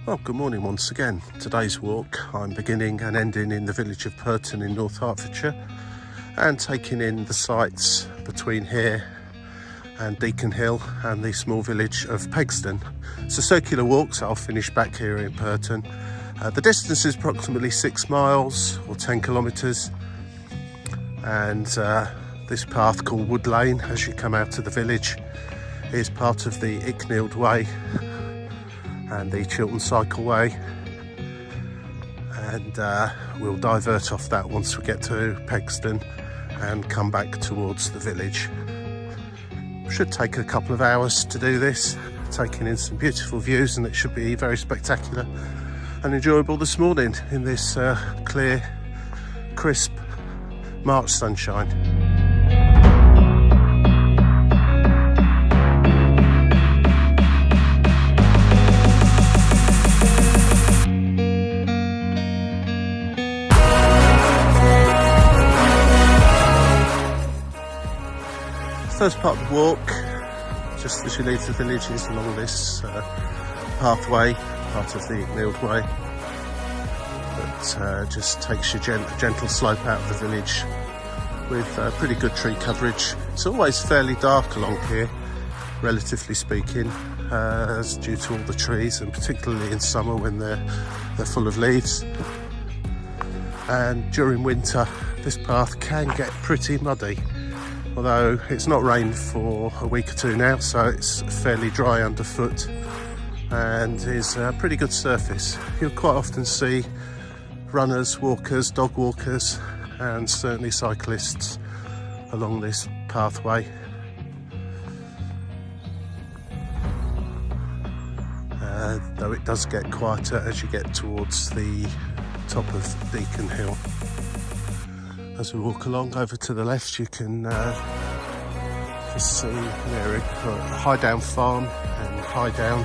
Well, good morning once again. Today's walk I'm beginning and ending in the village of Pirton in North Hertfordshire and taking in the sights between here and Deacon Hill and the small village of Pegsdon. It's a circular walk, so I'll finish back here in Pirton. The distance is approximately 6 miles or 10 kilometres, and this path called Wood Lane, as you come out of the village, is part of the Encircled way and the Chiltern Cycleway, and we'll divert off that once we get to Pegsdon and come back towards the village. Should take a couple of hours to do this, taking in some beautiful views, and it should be very spectacular and enjoyable this morning in this clear, crisp March sunshine. First part of the walk, just as you leave the village, is along this pathway, part of the Encircled way, that just takes you gentle slope out of the village with pretty good tree coverage. It's always fairly dark along here, relatively speaking, due to all the trees, and particularly in summer when they're full of leaves. And during winter, this path can get pretty muddy. Although it's not rained for a week or two now, so it's fairly dry underfoot and is a pretty good surface. You'll quite often see runners, walkers, dog walkers, and certainly cyclists along this pathway. Though it does get quieter as you get towards the top of Deacon Hill. As we walk along over to the left, you can just see an area called High Down Farm and High Down,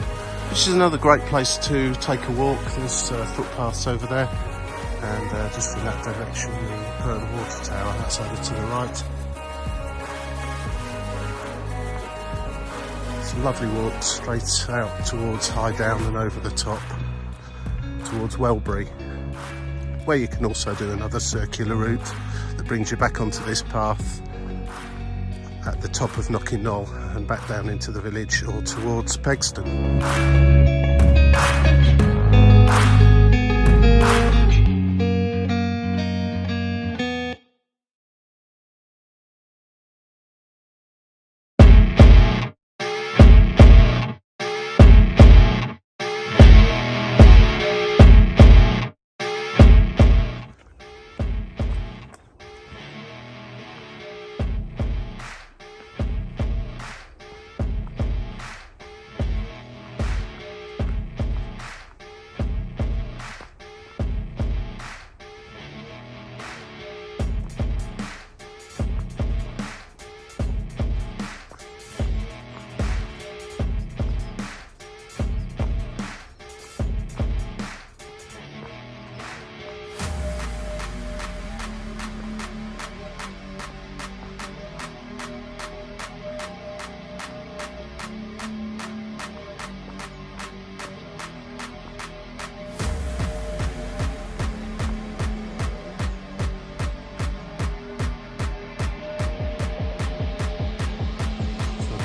which is another great place to take a walk. There's footpaths over there, and just in that direction, the Pirton water tower, that's over to the right. It's a lovely walk straight out towards High Down and over the top towards Welbury, where you can also do another circular route that brings you back onto this path at the top of Knocking Knoll and back down into the village or towards Pegsdon.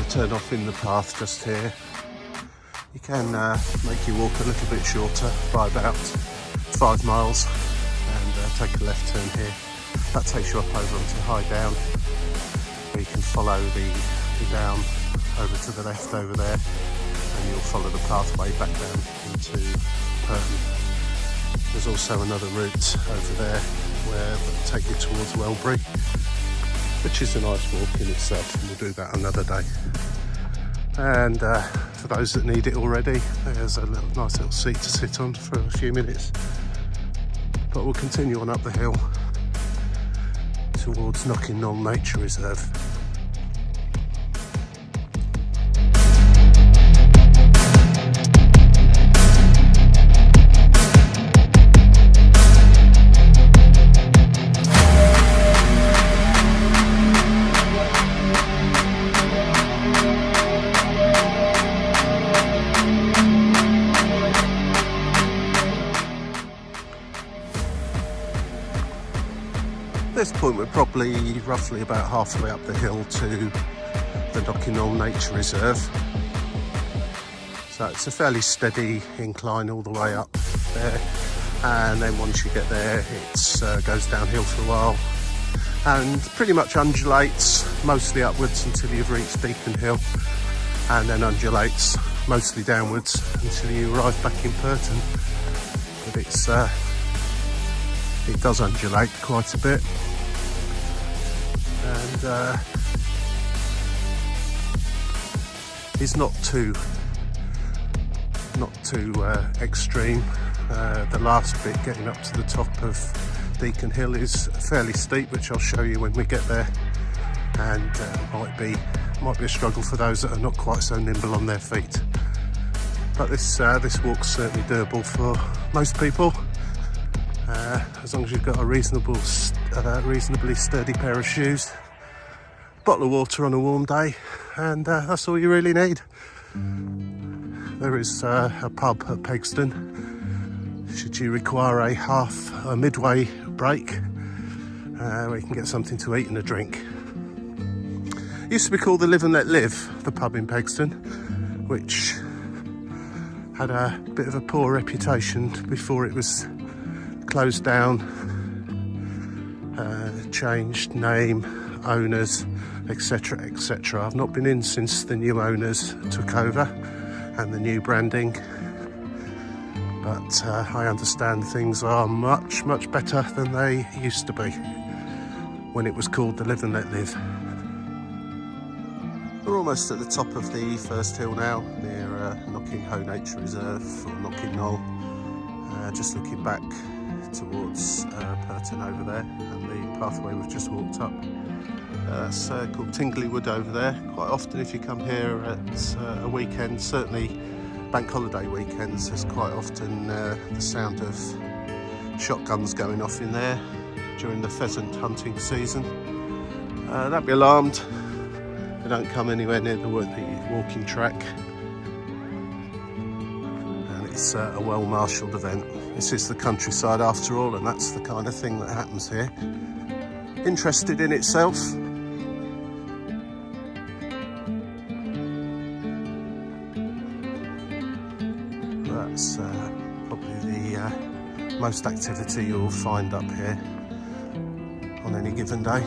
Turn off in the path just here. You can make your walk a little bit shorter by about 5 miles and take a left turn here. That takes you up over onto High Down, where you can follow the down over to the left over there, and you'll follow the pathway back down into Pirton. There's also another route over there where they'll take you towards Welbury, which is a nice walk in itself, and we'll do that another day. And for those that need it already, there's a nice little seat to sit on for a few minutes. But we'll continue on up the hill towards Knocking Knoll Nature Reserve. this point we're probably roughly about halfway up the hill to the Toot Hill Nature Reserve. So it's a fairly steady incline all the way up there, and then once you get there it goes downhill for a while and pretty much undulates mostly upwards until you've reached Deacon Hill, and then undulates mostly downwards until you arrive back in Pirton. But it does undulate quite a bit, and it's not too extreme. The last bit getting up to the top of Deacon Hill is fairly steep, which I'll show you when we get there, and might be a struggle for those that are not quite so nimble on their feet. But this walk's certainly doable for most people, as long as you've got a reasonably sturdy pair of shoes, bottle of water on a warm day, and that's all you really need. There is a pub at Pegsdon, should you require a midway break, where you can get something to eat and a drink. It used to be called the Live and Let Live, the pub in Pegsdon, which had a bit of a poor reputation before it was closed down, changed name, owners, etc, etc. I've not been in since the new owners took over and the new branding, but I understand things are much better than they used to be when it was called the Live and Let Live. We're almost at the top of the first hill now, near Toot Hill Nature Reserve, or Toot Hill, just looking back towards Pirton over there, and the pathway we've just walked up. It's called Tingley Wood over there. Quite often if you come here at a weekend, certainly bank holiday weekends, there's quite often the sound of shotguns going off in there during the pheasant hunting season. Don't be alarmed, they don't come anywhere near the walking track, and it's a well-marshalled event. This is the countryside after all, and that's the kind of thing that happens here. Interested in itself. That's probably the most activity you'll find up here on any given day.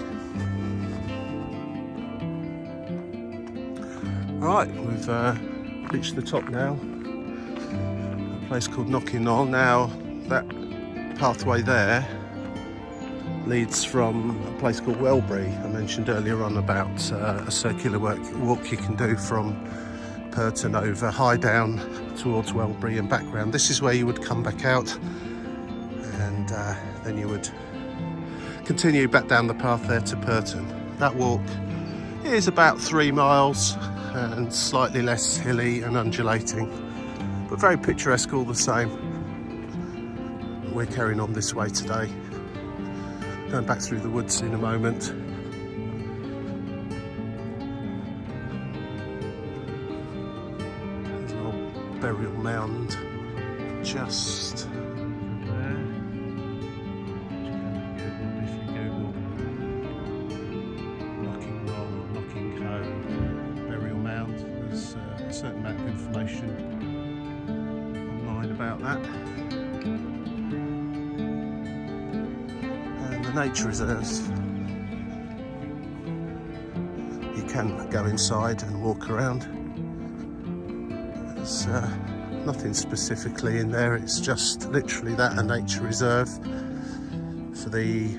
Right, we've reached the top now, a place called Toot Hill. Now that pathway there leads from a place called Welbury. I mentioned earlier on about a circular walk you can do from Pirton over high down towards Welbury and back round. This is where you would come back out, and then you would continue back down the path there to Pirton. That walk is about 3 miles and slightly less hilly and undulating, but very picturesque all the same. We're carrying on this way today, going back through the woods in a moment. There's an old burial mound just there. If you Google Knocking Home burial mound, there's a certain amount of information online about that. And the nature reserves, you can go inside and walk around. There's nothing specifically in there, it's just literally that, a nature reserve for the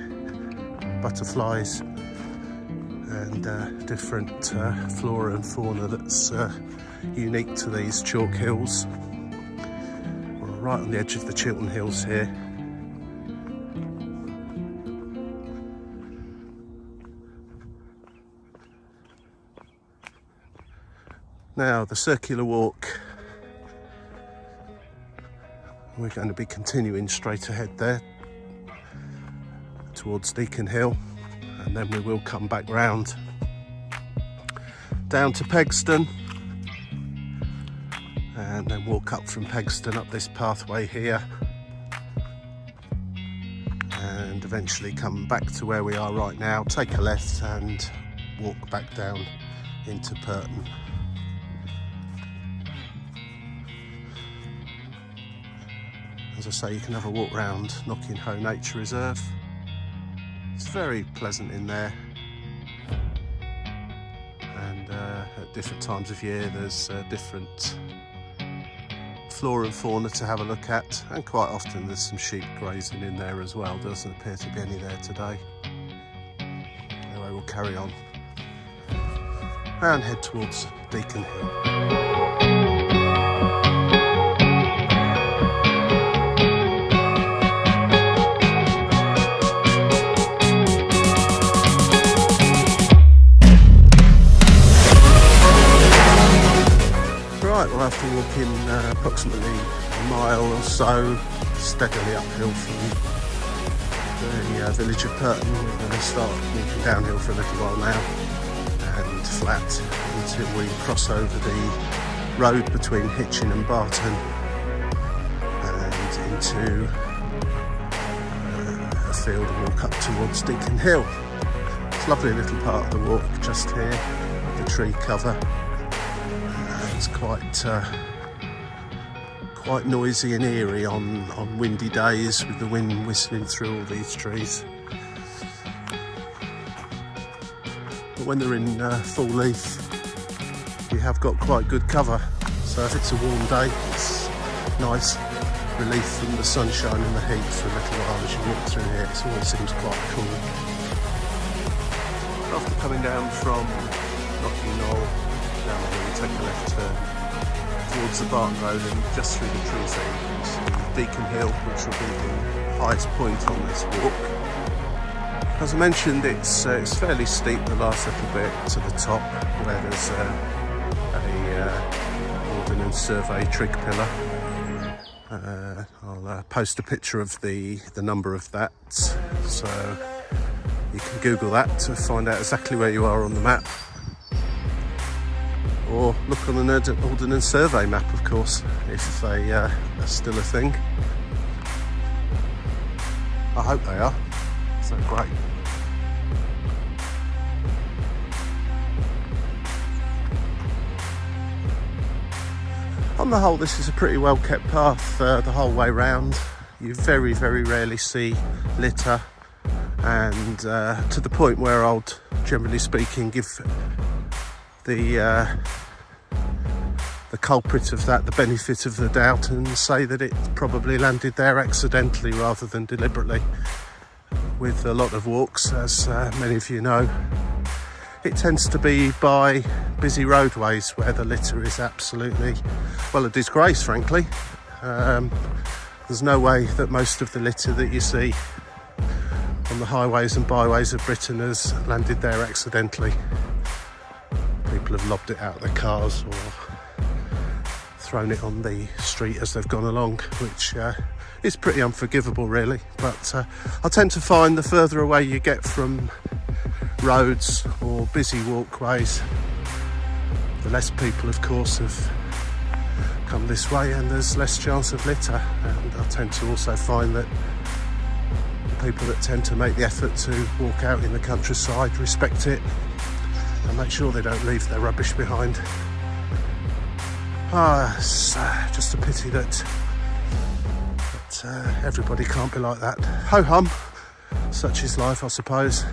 butterflies and different flora and fauna that's unique to these chalk hills. We're right on the edge of the Chiltern Hills here. Now the circular walk, we're going to be continuing straight ahead there towards Deacon Hill, and then we will come back round down to Pegsdon, and then walk up from Pegsdon up this pathway here, and eventually come back to where we are right now, take a left and walk back down into Pirton. As I say, you can have a walk round Knocking Hoe Nature Reserve. It's very pleasant in there, and at different times of year there's different flora and fauna to have a look at, and quite often there's some sheep grazing in there as well. Doesn't appear to be any there today. Anyway, we'll carry on and head towards Deacon Hill. Right, we'll have to walk in approximately a mile or so, steadily uphill from the village of Pirton. We're going to start moving downhill for a little while now and flat until we cross over the road between Hitchin and Barton and into a field and walk up towards Deacon Hill. It's a lovely little part of the walk just here with the tree cover. It's quite noisy and eerie on windy days with the wind whistling through all these trees. But when they're in full leaf, you have got quite good cover. So if it's a warm day, it's nice relief from the sunshine and the heat for a little while as you walk through here. It always seems quite cool. After coming down from Knocking Knoll, down here we take a left turn towards the Barton Road, and just through the trees there you can see Deacon Hill, which will be the highest point on this walk. As I mentioned, it's fairly steep the last little bit to the top, where there's a Ordnance Survey trig pillar. I'll post a picture of the number of that, so you can Google that to find out exactly where you are on the map. Or look on an Ordnance Survey map, of course, if they are still a thing. I hope they are, so great. On the whole, this is a pretty well kept path the whole way round. You very, very rarely see litter, and to the point where I'll, generally speaking, give the culprit of that the benefit of the doubt and say that it probably landed there accidentally rather than deliberately. With a lot of walks, as many of you know, it tends to be by busy roadways where the litter is absolutely, well, a disgrace, frankly. There's no way that most of the litter that you see on the highways and byways of Britain has landed there accidentally. People have lobbed it out of their cars or thrown it on the street as they've gone along, which is pretty unforgivable, really. But I tend to find the further away you get from roads or busy walkways, the less people, of course, have come this way, and there's less chance of litter. And I tend to also find that the people that tend to make the effort to walk out in the countryside respect it and make sure they don't leave their rubbish behind. It's just a pity that everybody can't be like that. Ho-hum, such is life, I suppose.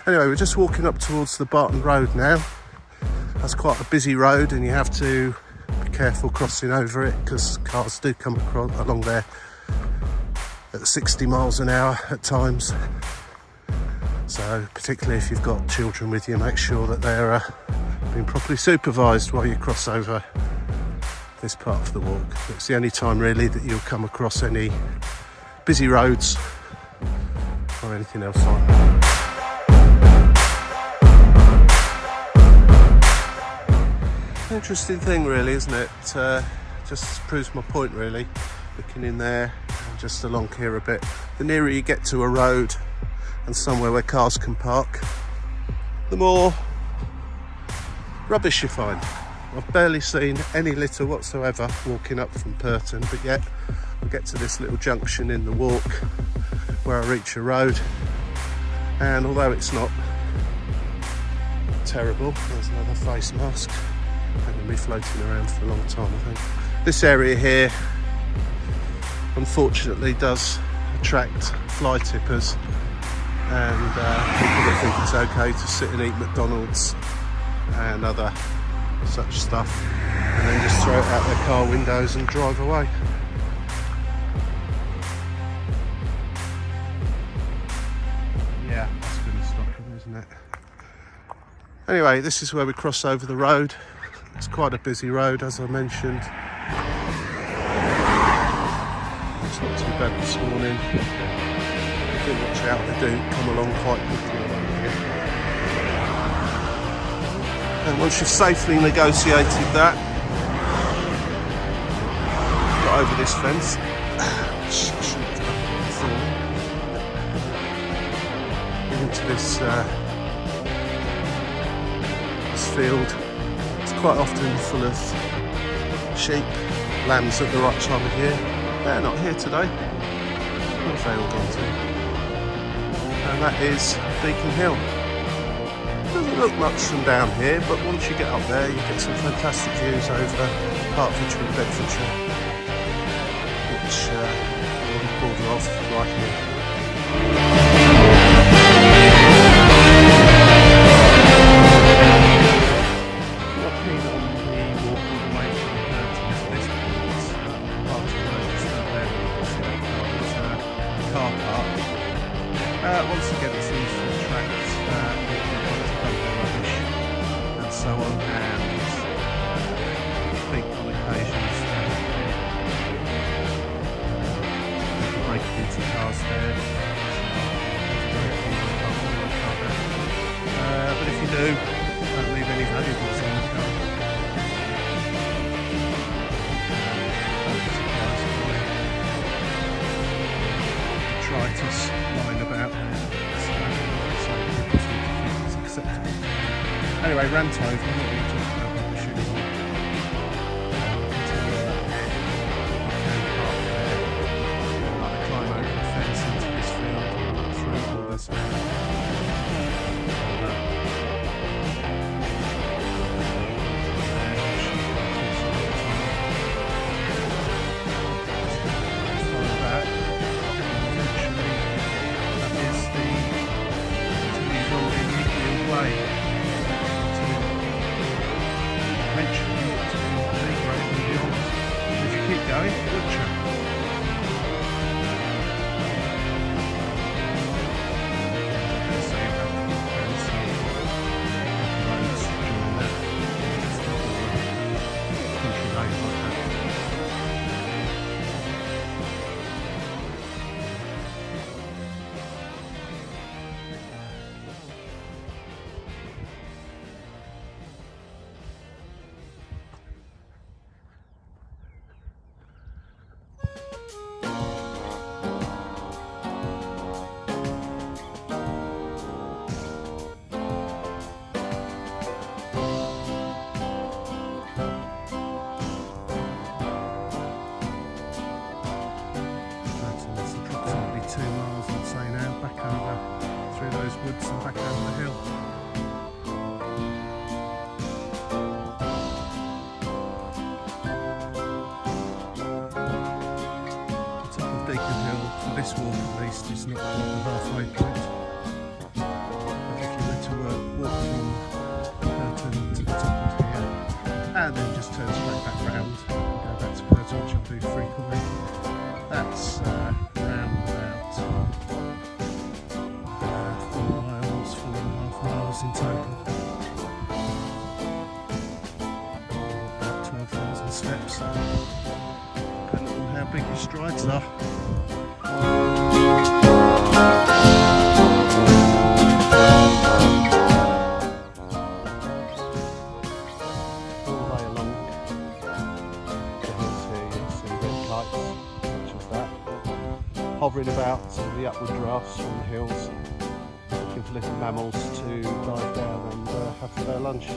Anyway, we're just walking up towards the Barton Road now. That's quite a busy road, and you have to be careful crossing over it because cars do come along there at 60 miles an hour at times. So particularly if you've got children with you, make sure that they're being properly supervised while you cross over this part of the walk. It's the only time really that you'll come across any busy roads or anything else like that. Interesting thing really, isn't it? Just proves my point really, looking in there and just along here a bit. The nearer you get to a road and somewhere where cars can park, the more rubbish you find. I've barely seen any litter whatsoever walking up from Pirton, but yet I get to this little junction in the walk where I reach a road, and although it's not terrible, there's another face mask. I'm going to be floating around for a long time, I think. This area here unfortunately does attract fly tippers and people that think it's okay to sit and eat McDonald's and other such stuff and then just throw it out their car windows and drive away. Yeah, that's going to stop them, isn't it? Anyway, this is where we cross over the road. It's quite a busy road, as I mentioned. It's not too bad this morning. Do watch out, they do come along quite quickly along here. And once you've safely negotiated that, got over this fence, which I shouldn't have done before, into this field. It's quite often full of sheep, lambs at the right time of year. They're not here today. Where have they all gone to? And that is Deacon Hill. Doesn't look much from down here, but once you get up there, you get some fantastic views over Hertfordshire and Bedfordshire, which we're the border of right here. Once again, it seems to attract people who want to dump their rubbish and so on, and think on occasions people breaking into cars there. But if you do, don't leave any valuables in the car. Detritus lying about there, so people seem to think it's acceptable. Anyway, rant over, I'm not going to talk about rubbish anymore. I climb over the fence into this field, through all this woods and back over the hill. The top of Deacon Hill, for this walk at least, is not quite the halfway point. But if you were to walk from Pirton to the top of here, and then just turn straight back round and go back to Pirton, which I do frequently, that's round about 4.5 miles in total. About 12,000 steps, depending on how big your strides are. All the way along the hills here you'll see red kites, such as that, hovering about the upward drafts from the hills, looking for little mammals to dive down and have for their lunch.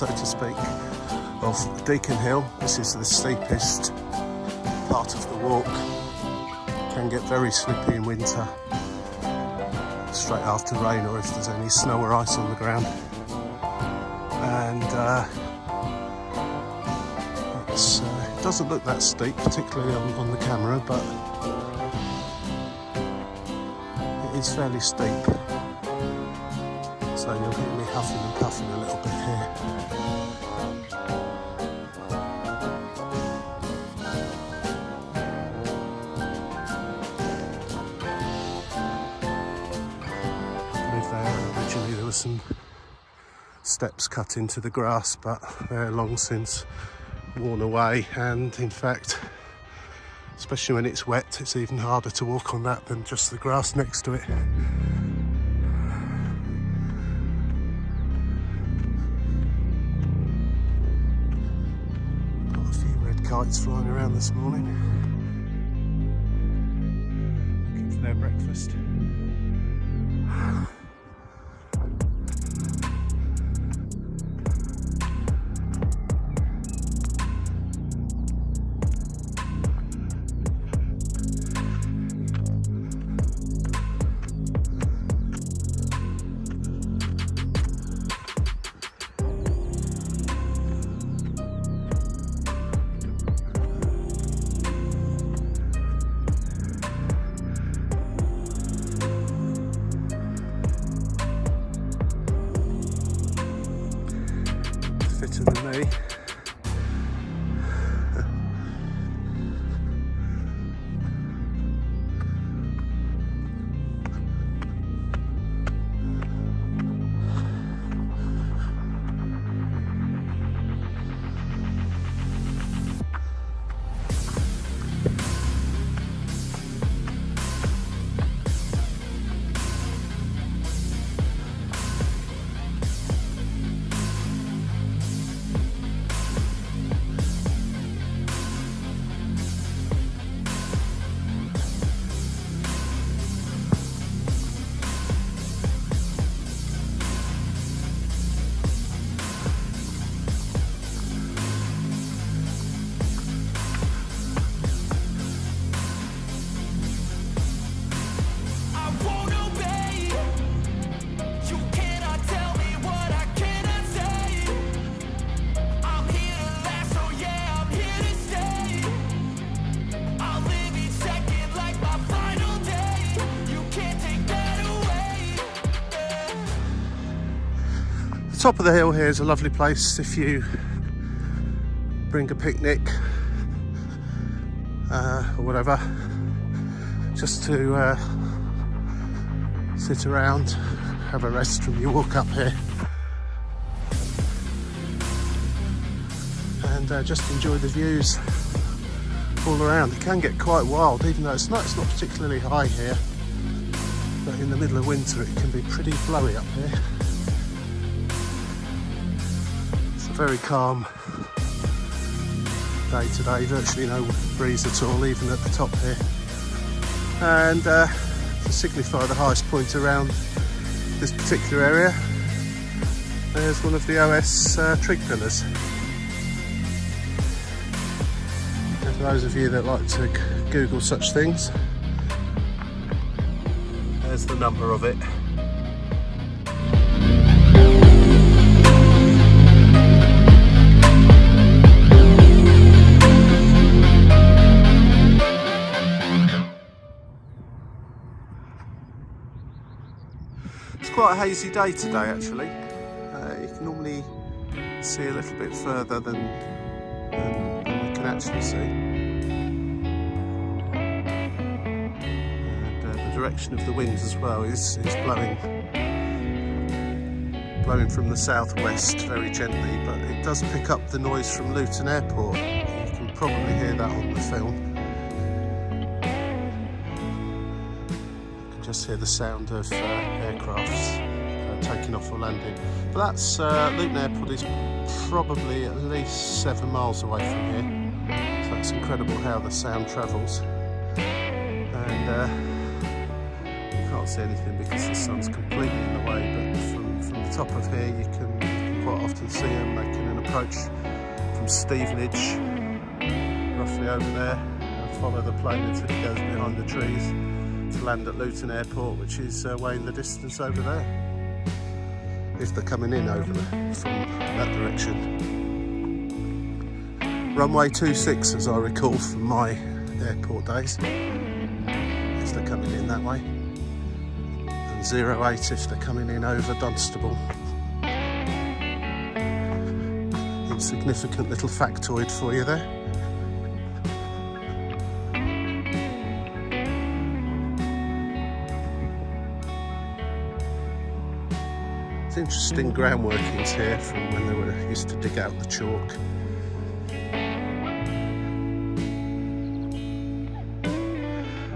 so to speak, of Deacon Hill. This is the steepest part of the walk. It can get very slippy in winter, straight after rain, or if there's any snow or ice on the ground. And it doesn't look that steep, particularly on the camera, but it is fairly steep. So you'll hear me huffing and puffing a little bit here. Originally there were some steps cut into the grass, but they're long since worn away, and in fact, especially when it's wet, it's even harder to walk on that than just the grass next to it. Got a few red kites flying around this morning, looking for their breakfast. Fitter than me. Top of the hill here is a lovely place if you bring a picnic or whatever, just to sit around, have a rest from your walk up here, and just enjoy the views all around. It can get quite wild, even though it's not particularly high here, but in the middle of winter it can be pretty blowy up here. Very calm day today, virtually no breeze at all, even at the top here. And to signify the highest point around this particular area, there's one of the a.s.l. trig pillars. And for those of you that like to Google such things, there's the number of it. Quite a hazy day today actually. You can normally see a little bit further than we can actually see. And the direction of the winds as well is blowing from the southwest very gently, but it does pick up the noise from Luton Airport. You can probably hear that on the film. Just hear the sound of aircrafts taking off or landing. But that's Luton Airport is probably at least 7 miles away from here, so it's incredible how the sound travels. And you can't see anything because the sun's completely in the way, but from the top of here you can quite quite often see them making an approach from Stevenage, roughly over there, and follow the plane until it goes behind the trees to land at Luton Airport, which is way in the distance over there, if they're coming in over from that direction. Runway 26, as I recall from my airport days, if they're coming in that way, and 08 if they're coming in over Dunstable. Insignificant little factoid for you there. It's interesting ground workings here from when they were used to dig out the chalk.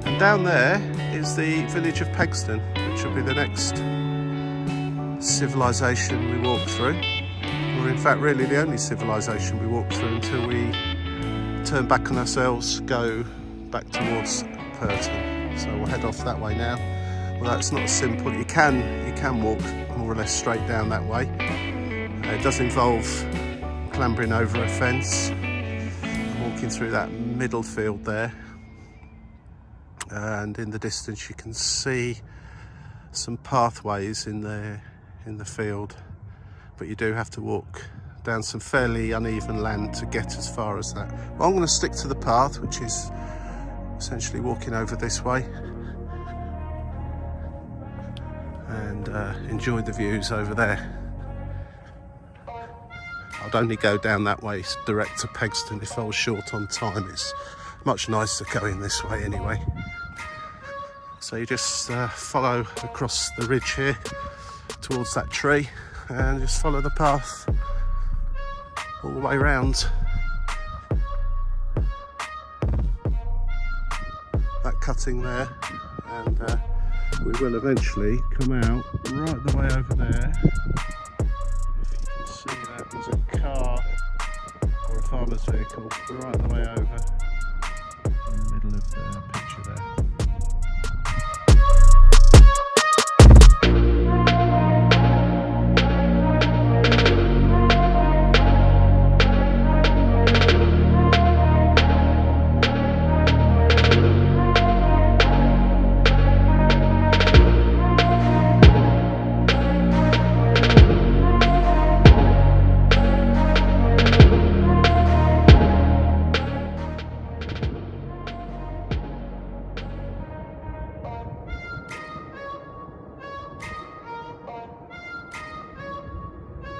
And down there is the village of Pegsdon, which will be the next civilization we walk through. Or in fact really the only civilization we walk through until we turn back on ourselves, go back towards Pirton. So we'll head off that way now. Although it's not as simple, you can walk more or less straight down that way. It does involve clambering over a fence and walking through that middle field there. And in the distance you can see some pathways in the field, but you do have to walk down some fairly uneven land to get as far as that. Well, I'm going to stick to the path, which is essentially walking over this way, and enjoy the views over there. I'd only go down that way direct to Pegsdon if I was short on time. It's much nicer going this way anyway. So you just follow across the ridge here towards that tree and just follow the path all the way round. That cutting there, and we will eventually come out right the way over there. If you can see that, there's a car or a farmer's vehicle right the way over in the middle of the picture there.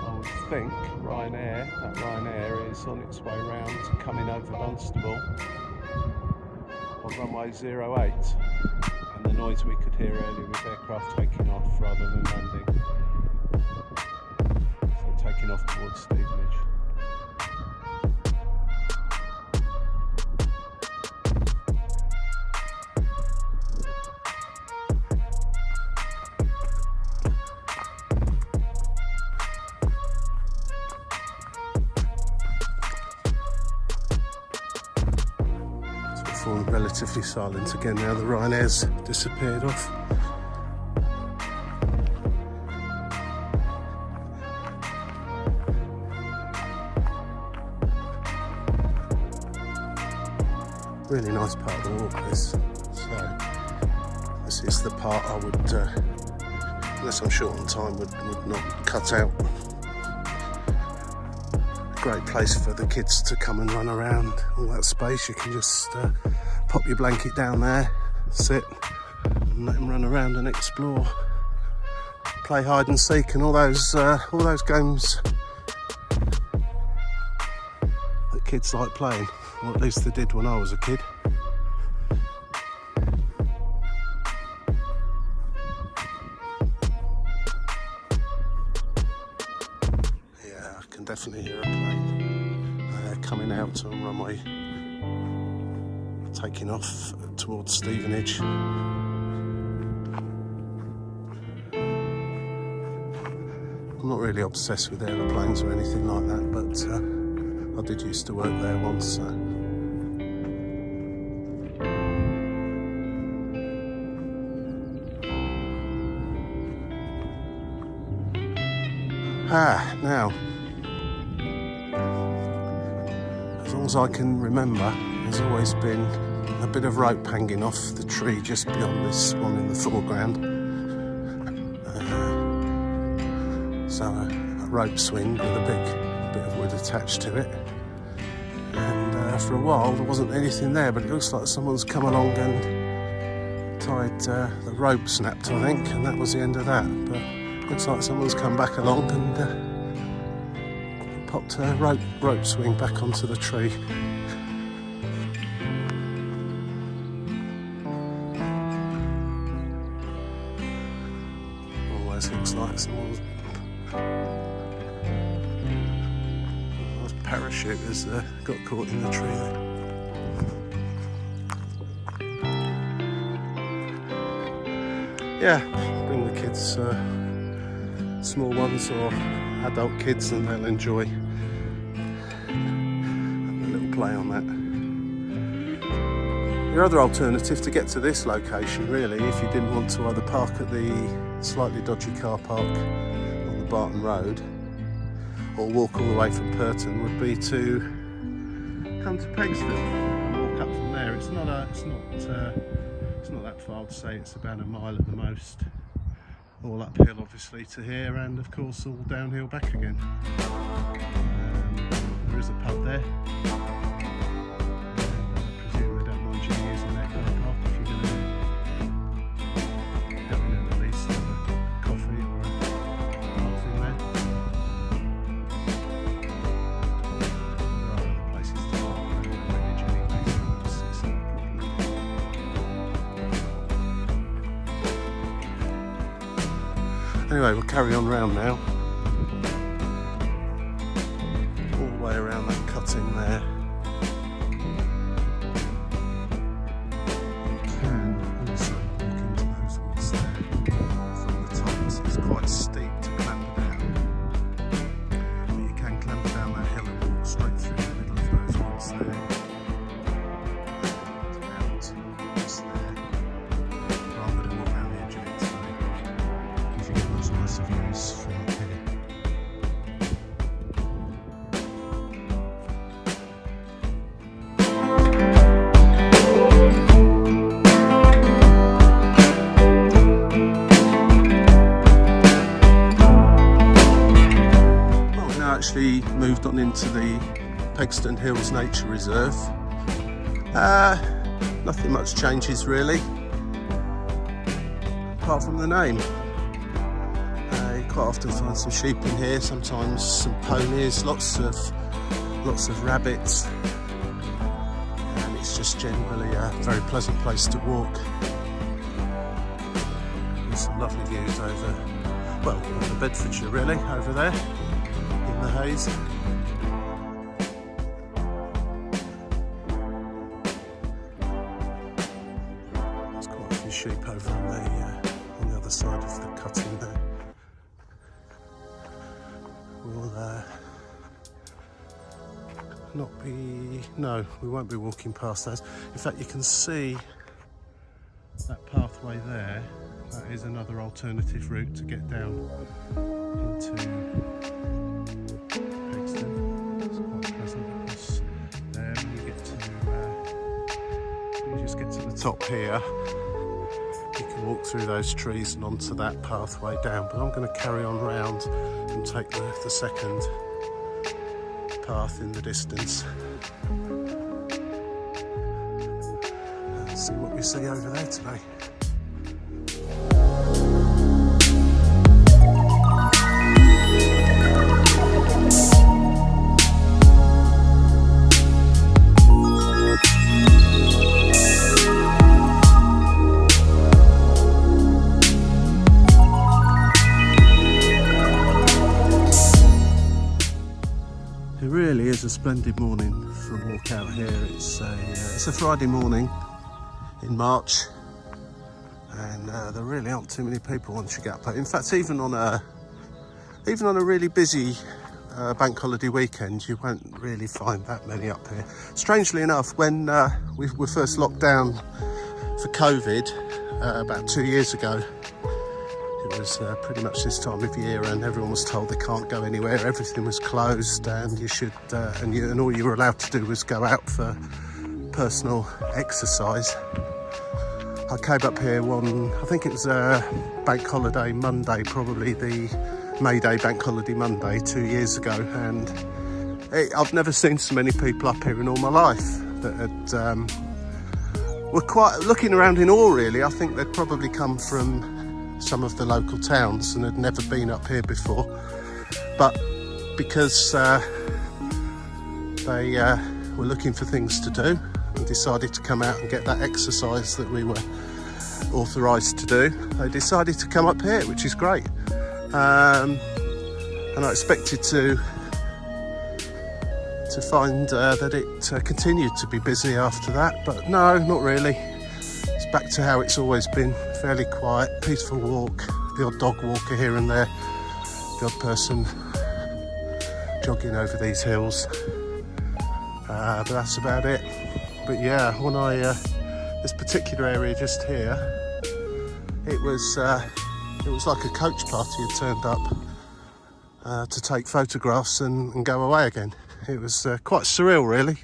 I think that Ryanair is on its way round to coming over Dunstable on runway 08, and the noise we could hear earlier was aircraft taking off rather than landing, so taking off towards Stevenage. Fallen relatively silent again now the Ryanair's disappeared off. Really nice part of the walk this. So this is the part I would, unless I'm short on time, would not cut out. Great place for the kids to come and run around, all that space. You can just pop your blanket down there, sit and let them run around and explore, play hide and seek and all those games that kids like playing, or at least they did when I was a kid. Yeah, I can definitely hear a plane coming out on runway, taking off towards Stevenage. I'm not really obsessed with aeroplanes or anything like that, but I did used to work there once, so. Now long as I can remember, there's always been a bit of rope hanging off the tree just beyond this one in the foreground. So a rope swing with a big bit of wood attached to it. And for a while there wasn't anything there, but it looks like someone's come along and tied the rope snapped, I think, and that was the end of that. But looks like someone's come back along and popped a rope swing back onto the tree. Always looks like someone's parachuters got caught in the tree there. Yeah, bring the kids, small ones or adult kids, and they'll enjoy having a little play on that. Your other alternative to get to this location, really, if you didn't want to either park at the slightly dodgy car park on the Barton Road or walk all the way from Pirton, would be to come to Pegsdon and walk up from there. It's not that far. I'd say it's about a mile at the most. All uphill, obviously, to here, and of course all downhill back again. There is a pub there. I presume they don't mind you using their car park if you're going to go in and at least have a coffee or a half in there. There are other places to park, maybe Jenny Mason, it's not a problem. Anyway, we'll carry on round now, all the way around that cutting there. You can also walk into those woods there from the top, so it's quite steep to clamber down, but you can clamber down that hill and walk straight through the middle of those woods there, out just there. But I'm going to walk around the edge of it today. You get those nice views from up here. Well, we've now actually moved on into the Pegsdon Hills Nature Reserve. Nothing much changes really, apart from the name. Quite often find some sheep in here, sometimes some ponies, lots of rabbits, and it's just generally a very pleasant place to walk. There's some lovely views over Bedfordshire really, over there in the haze. There's quite a few sheep over on the other side of the cutting there. We won't be walking past those. In fact, you can see that pathway there. That is another alternative route to get down into Pegsdon. It's quite pleasant because there when you just get to the top here, you can walk through those trees and onto that pathway down. But I'm going to carry on round and take the second path in the distance. See what we see over there today. It really is a splendid morning for a walk out here. It's a Friday morning in March, and there really aren't too many people once you get up. In fact, even on a really busy bank holiday weekend, you won't really find that many up here. Strangely enough, when we were first locked down for COVID about 2 years ago, It was pretty much this time of year, and everyone was told they can't go anywhere. Everything was closed, and you should, and all you were allowed to do was go out for personal exercise. I came up here I think it was a bank holiday Monday, probably the May Day bank holiday Monday 2 years ago, and I've never seen so many people up here in all my life that had, were quite looking around in awe, really. I think they'd probably come from some of the local towns and had never been up here before, but because they were looking for things to do and decided to come out and get that exercise that we were authorised to do, they decided to come up here, which is great. And I expected to find that it continued to be busy after that, but no, not really. It's back to how it's always been, fairly quiet, peaceful walk, the odd dog walker here and there, the odd person jogging over these hills, but that's about it. But yeah, when this particular area just here, it was like a coach party had turned up to take photographs and go away again. It was quite surreal, really.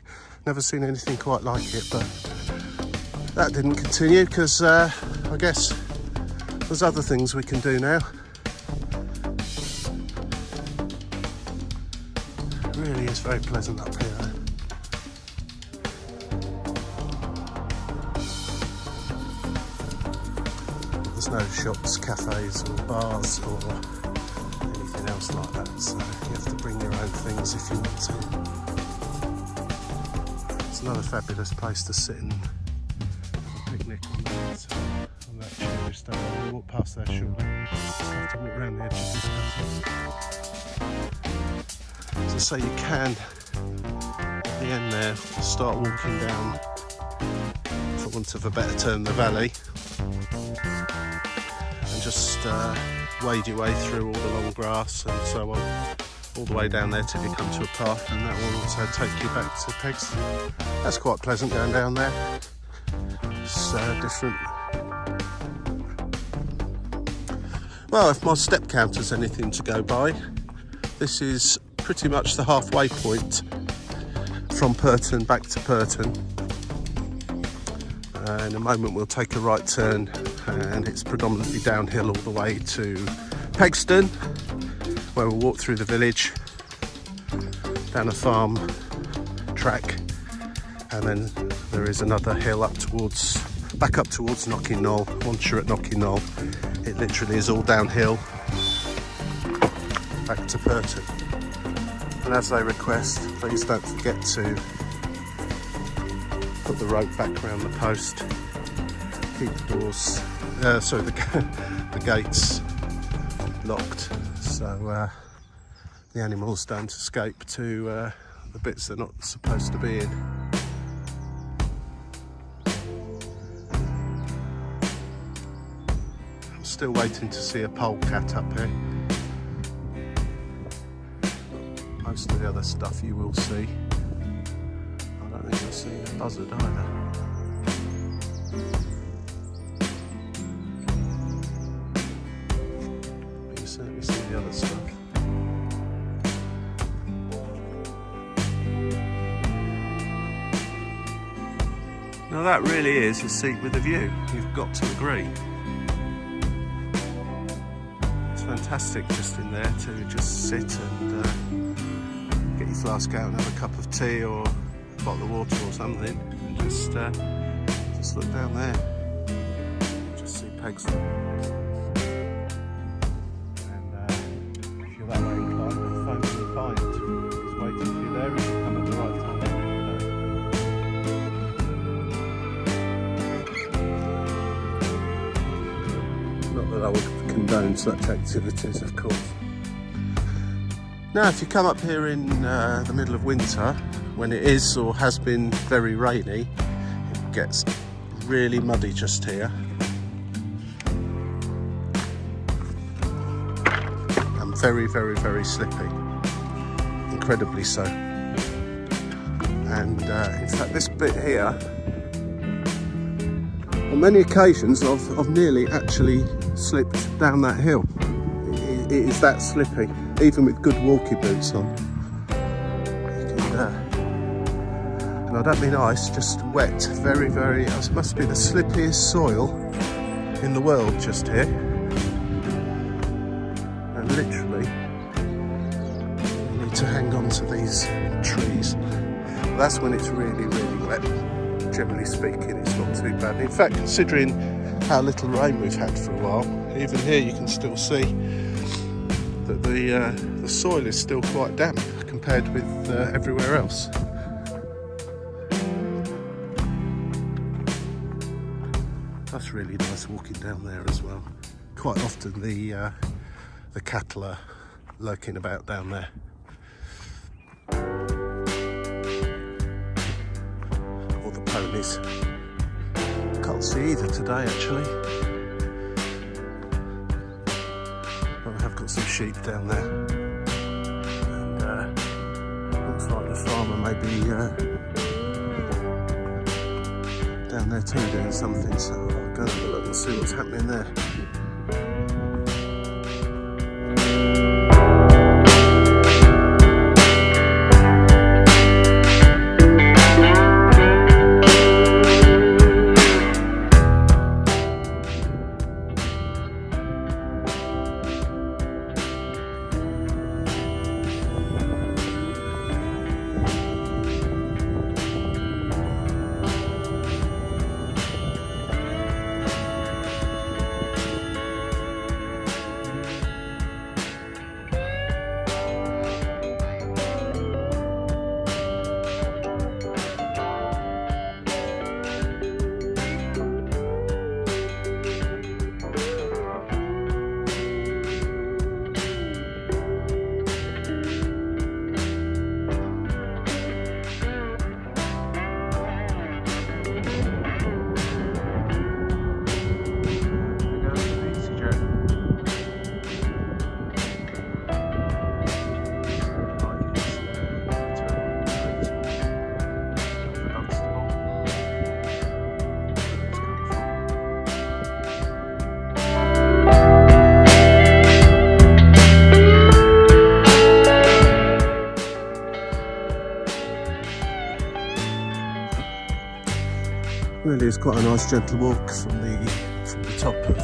Never seen anything quite like it, but that didn't continue because I guess there's other things we can do now. It really is very pleasant up here. There's no shops, cafes or bars or anything else like that, so you have to bring your own things if you want to. It's another fabulous place to sit and have a picnic on that cherry stone. We'll walk past there shortly. Just have to walk around the edge of this passage. As I say, you can, at the end there, start walking down, for want of a better term, the valley, and just wade your way through all the long grass and so on, all the way down there till you come to a path, and that will also take you back to Pegsdon. That's quite pleasant going down there. It's different. Well, if my step counter's anything to go by, this is pretty much the halfway point from Pirton back to Pirton. In a moment we'll take a right turn, and it's predominantly downhill all the way to Pegsdon, where we'll walk through the village, down a farm track, and then there is another hill back up towards Knocking Knoll. Once you're at Knocking Knoll, it literally is all downhill back to Pirton. And as they request, please don't forget to put the rope back around the post, keep the doors, the gates locked, so the animals don't escape to the bits they're not supposed to be in. I'm still waiting to see a polecat up here. Most of the other stuff you will see. I don't think I've seen a buzzard either. But you certainly see the other stuff. Now that really is a seat with a view, you've got to agree. It's fantastic just in there to just sit and get your flask out and have a cup of tea or a bottle of water or something, and just look down there, just see Pegsdon. And if you're that way inclined, the phone will find it's waiting for you there if you come at the right time. Not that I would condone such activities, of course. Now, if you come up here in the middle of winter, when it is or has been very rainy, it gets really muddy just here. And very, very, very slippy. Incredibly so. And in fact, this bit here, on many occasions I've nearly actually slipped down that hill. It is that slippy, even with good walkie boots on. You can, and I don't mean ice, just wet, very, very, it must be the slippiest soil in the world just here. And literally, you need to hang on to these trees. But that's when it's really, really wet. Generally speaking, it's not too bad. In fact, considering how little rain we've had for a while, even here you can still see that the soil is still quite damp compared with everywhere else. That's really nice walking down there as well. Quite often the cattle are lurking about down there. Or the ponies. Can't see either today actually. But I have got some sheep down there. And looks like the farmer may be down there too doing something, so I'll go and have a look and see what's happening there. Really is quite a nice gentle walk from the top of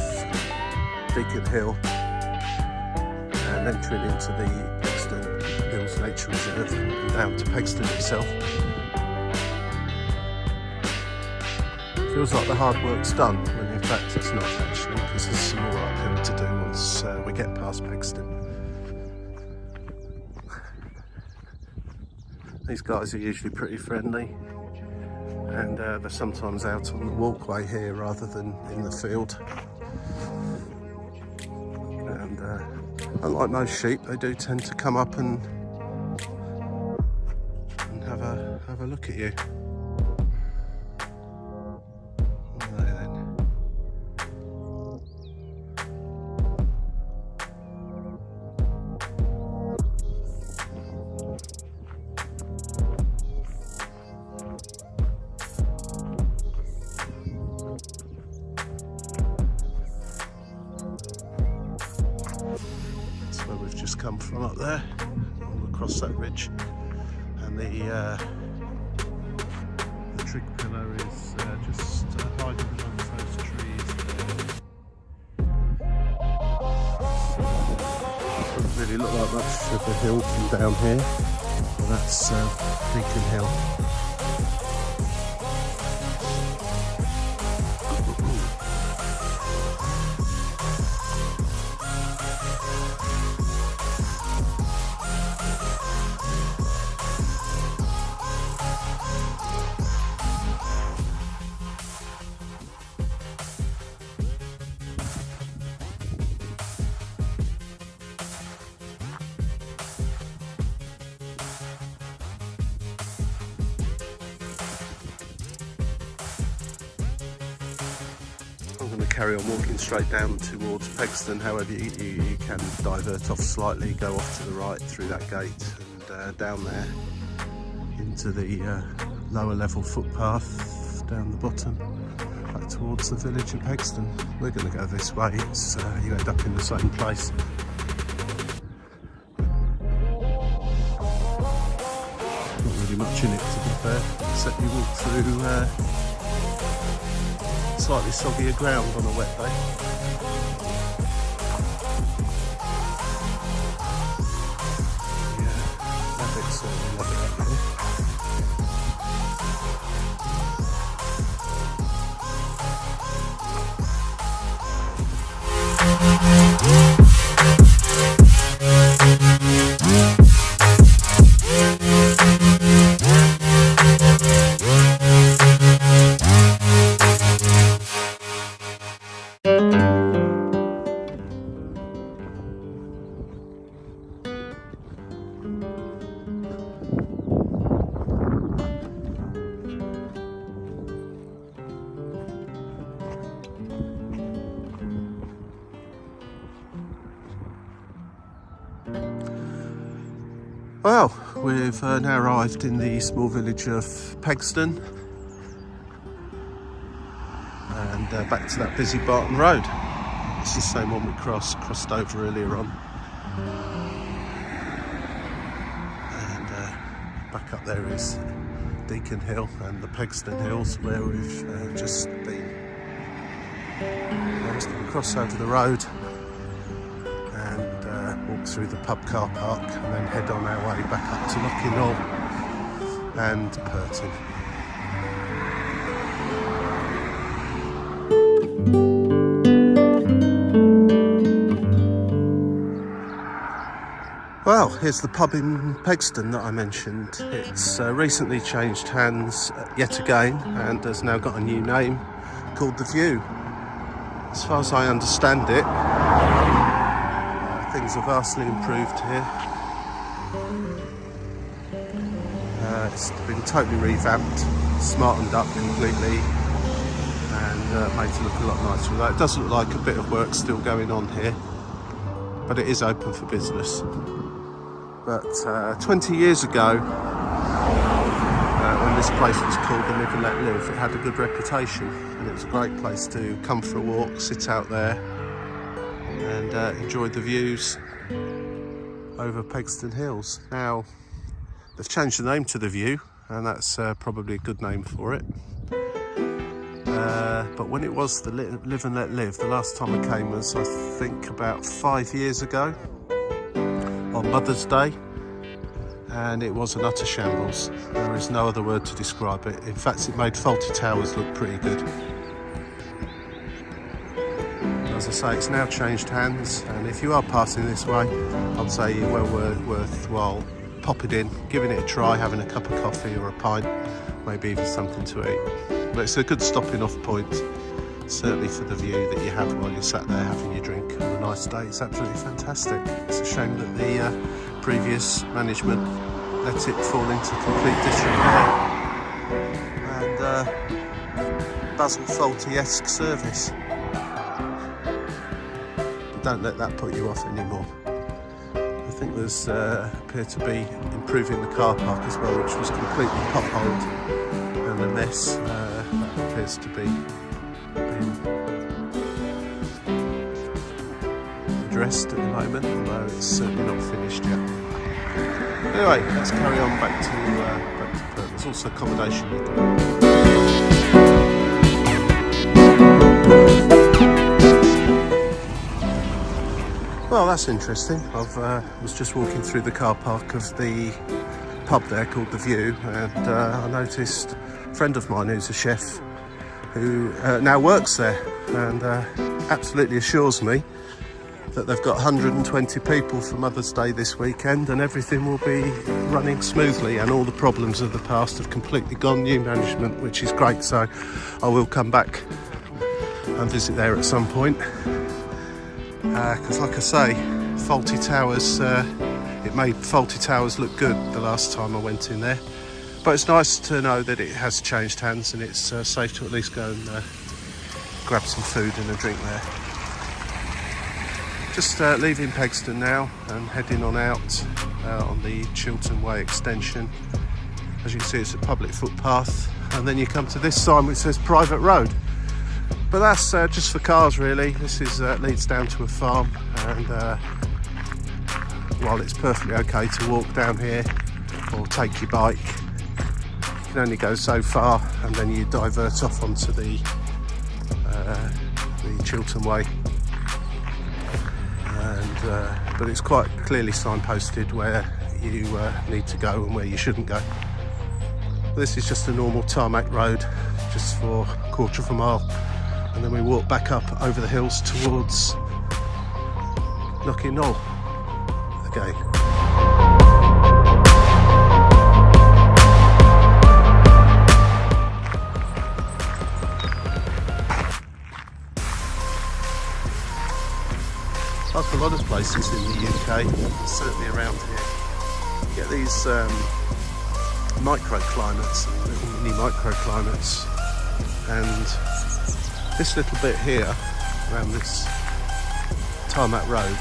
Deacon Hill and entering into the Pegsdon Hills Nature Reserve and down to Pegsdon itself. Feels like the hard work's done, when in fact it's not actually, because there's some more uphill to do once we get past Pegsdon. These guys are usually pretty friendly. And they're sometimes out on the walkway here rather than in the field. And unlike most sheep, they do tend to come up and have a look at you. There then. Where we've just come from up there, all across that ridge, and the trig pillar is just hiding amongst those trees there. Doesn't really look like much of a hill from down here, but that's Deacon Hill. I'm going to carry on walking straight down towards Pegsdon. However, you can divert off slightly, go off to the right through that gate and down there into the lower level footpath down the bottom. back towards the village of Pegsdon. We're going to go this way. It's you end up in the same place. Not really much in it, to be fair, except you walk through slightly soggier ground on a wet day. Yeah, rabbits certainly love it up here. Well, we've now arrived in the small village of Pegsdon and back to that busy Barton Road. It's the same one we crossed over earlier on. And back up there is Deacon Hill and the Pegsdon Hills where we've just been. We're just going to cross over the road and walk through the pub car park and then head on our way back up to Hill and Pirton. Well, here's the pub in Pegsdon that I mentioned. It's recently changed hands yet again and has now got a new name called The View. As far as I understand it, things are vastly improved here. It's been totally revamped, smartened up completely and made to look a lot nicer. Although it does look like a bit of work still going on here, but it is open for business. But 20 years ago, when this place was called the Live and Let Live, it had a good reputation and it was a great place to come for a walk, sit out there and enjoy the views over Pegsdon Hills. Now, they've changed the name to The View and that's probably a good name for it. But when it was the Live and Let Live, the last time I came was, I think, about 5 years ago on Mother's Day, and it was an utter shambles. There is no other word to describe it. In fact, it made Faulty Towers look pretty good. As I say, it's now changed hands, and if you are passing this way, I'd say you're well worthwhile popping in, giving it a try, having a cup of coffee or a pint, maybe even something to eat. But it's a good stopping off point, certainly for the view that you have while you're sat there having your drink on a nice day. It's absolutely fantastic. It's a shame that the previous management let it fall into complete disrepair and Basil Fawlty-esque service. But don't let that put you off anymore. I think there's appeared to be improving the car park as well, which was completely potholed and a mess. That appears to be being addressed at the moment, although it's certainly not finished yet. Anyway, let's carry on back to Pirton. There's also accommodation in there. Well, that's interesting. I was just walking through the car park of the pub there called The View, and I noticed a friend of mine who's a chef who now works there and absolutely assures me that they've got 120 people for Mother's Day this weekend and everything will be running smoothly and all the problems of the past have completely gone. New management, which is great, so I will come back and visit there at some point. Because like I say, Faulty Towers, it made Faulty Towers look good the last time I went in there. But it's nice to know that it has changed hands and it's safe to at least go and grab some food and a drink there. Just leaving Pegsdon now and heading on out on the Shillington Way extension. As you can see, it's a public footpath, and then you come to this sign which says private road. But that's just for cars really. This is leads down to a farm, and while it's perfectly okay to walk down here or take your bike, you can only go so far, and then you divert off onto the Chiltern Way. And but it's quite clearly signposted where you need to go and where you shouldn't go. This is just a normal tarmac road, just for a quarter of a mile, and then we walk back up over the hills towards Knocking Knoll again. Like a lot of places in the UK, certainly around here, you get these microclimates, little mini microclimates, and this little bit here around this tarmac road,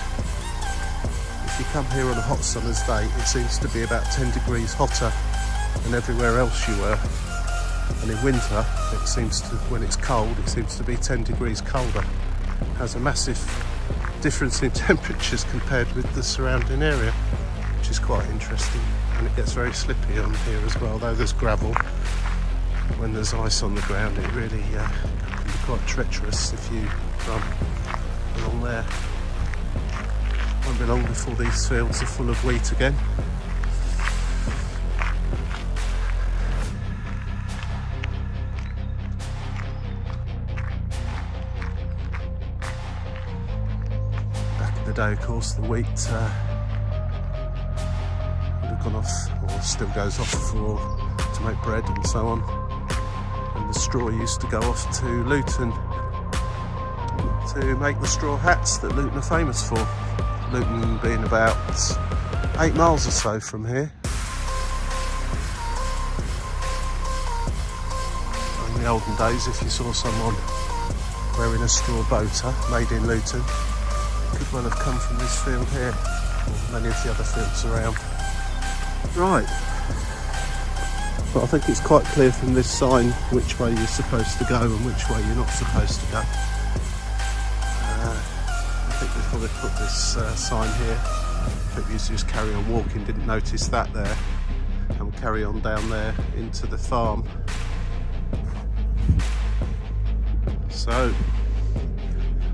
if you come here on a hot summer's day, it seems to be about 10 degrees hotter than everywhere else you were, and in winter it seems to, when it's cold, it seems to be 10 degrees colder. It has a massive difference in temperatures compared with the surrounding area, which is quite interesting, and it gets very slippy on here as well. Though there's gravel, when there's ice on the ground, it really can be quite treacherous if you run along there. Won't be long before these fields are full of wheat again. Day, of course, the wheat would have gone off, or still goes off, to make bread and so on, and the straw used to go off to Luton to make the straw hats that Luton are famous for. Luton being about 8 miles or so from here. In the olden days, if you saw someone wearing a straw boater made in Luton, could well have come from this field here, or many of the other fields around. Right, but I think it's quite clear from this sign which way you're supposed to go and which way you're not supposed to go. I think before they put this sign here, people used to just carry on walking, didn't notice that there, and would carry on down there into the farm. So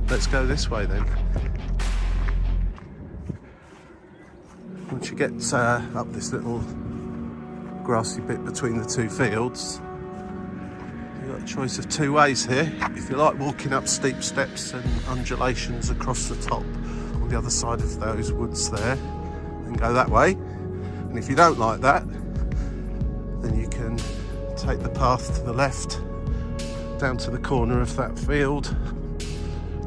let's go this way then. Once you get up this little grassy bit between the two fields, you've got a choice of two ways here. If you like walking up steep steps and undulations across the top on the other side of those woods there, then go that way. And if you don't like that, then you can take the path to the left down to the corner of that field,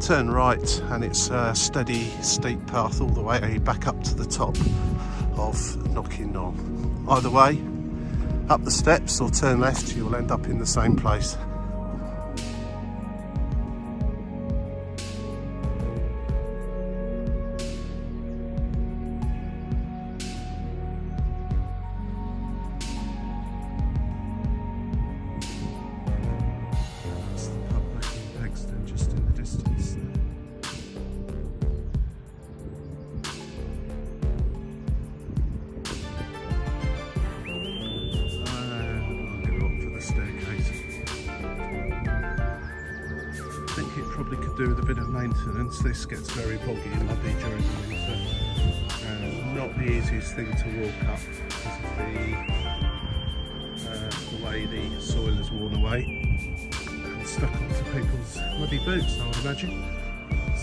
turn right, and it's a steady, steep path all the way back up to the top of Knocking Knoll. Either way, up the steps or turn left, you'll end up in the same place. That's the pub back in Pegsdon, just in the distance there. Probably could do with a bit of maintenance. This gets very boggy and muddy during the winter. Not the easiest thing to walk up because of the way the soil is worn away and stuck onto people's muddy boots, I would imagine.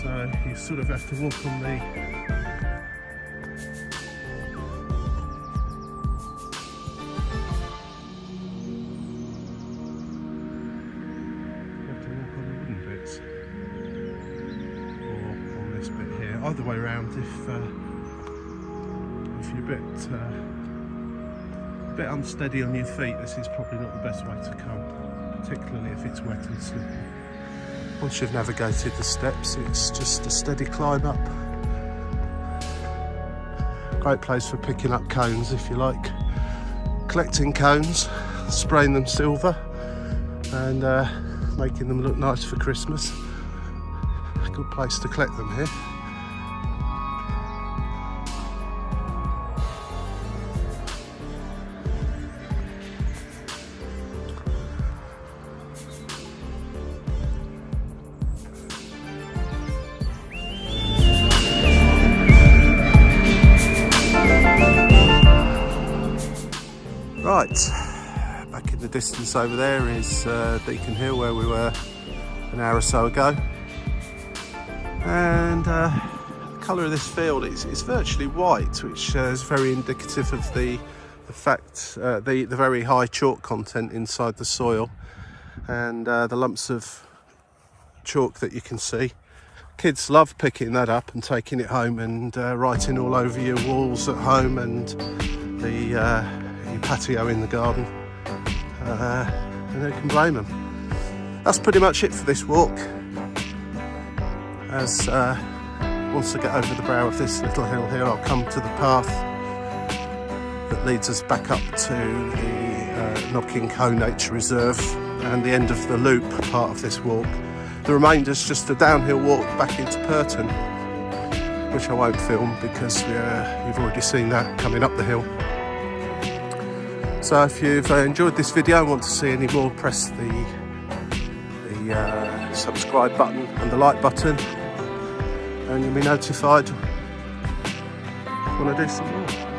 So you sort of have to walk on the other way around if you're a bit unsteady on your feet. This is probably not the best way to come, particularly if it's wet and slippery. Once you've navigated the steps, it's just a steady climb up. Great place for picking up cones if you like, collecting cones, spraying them silver, and making them look nice for Christmas. A good place to collect them here. Right, back in the distance over there is Deacon Hill, where we were an hour or so ago. And the colour of this field is virtually white, which is very indicative of the fact, the very high chalk content inside the soil, and the lumps of chalk that you can see. Kids love picking that up and taking it home and writing all over your walls at home and the your patio in the garden, and who can blame them? That's pretty much it for this walk. As once I get over the brow of this little hill here, I'll come to the path that leads us back up to the Knocking Hoe Nature Reserve and the end of the loop part of this walk. The remainder's just a downhill walk back into Pirton, which I won't film because you've already seen that coming up the hill. So if you've enjoyed this video and want to see any more, press the subscribe button and the like button, and you'll be notified when I do some more.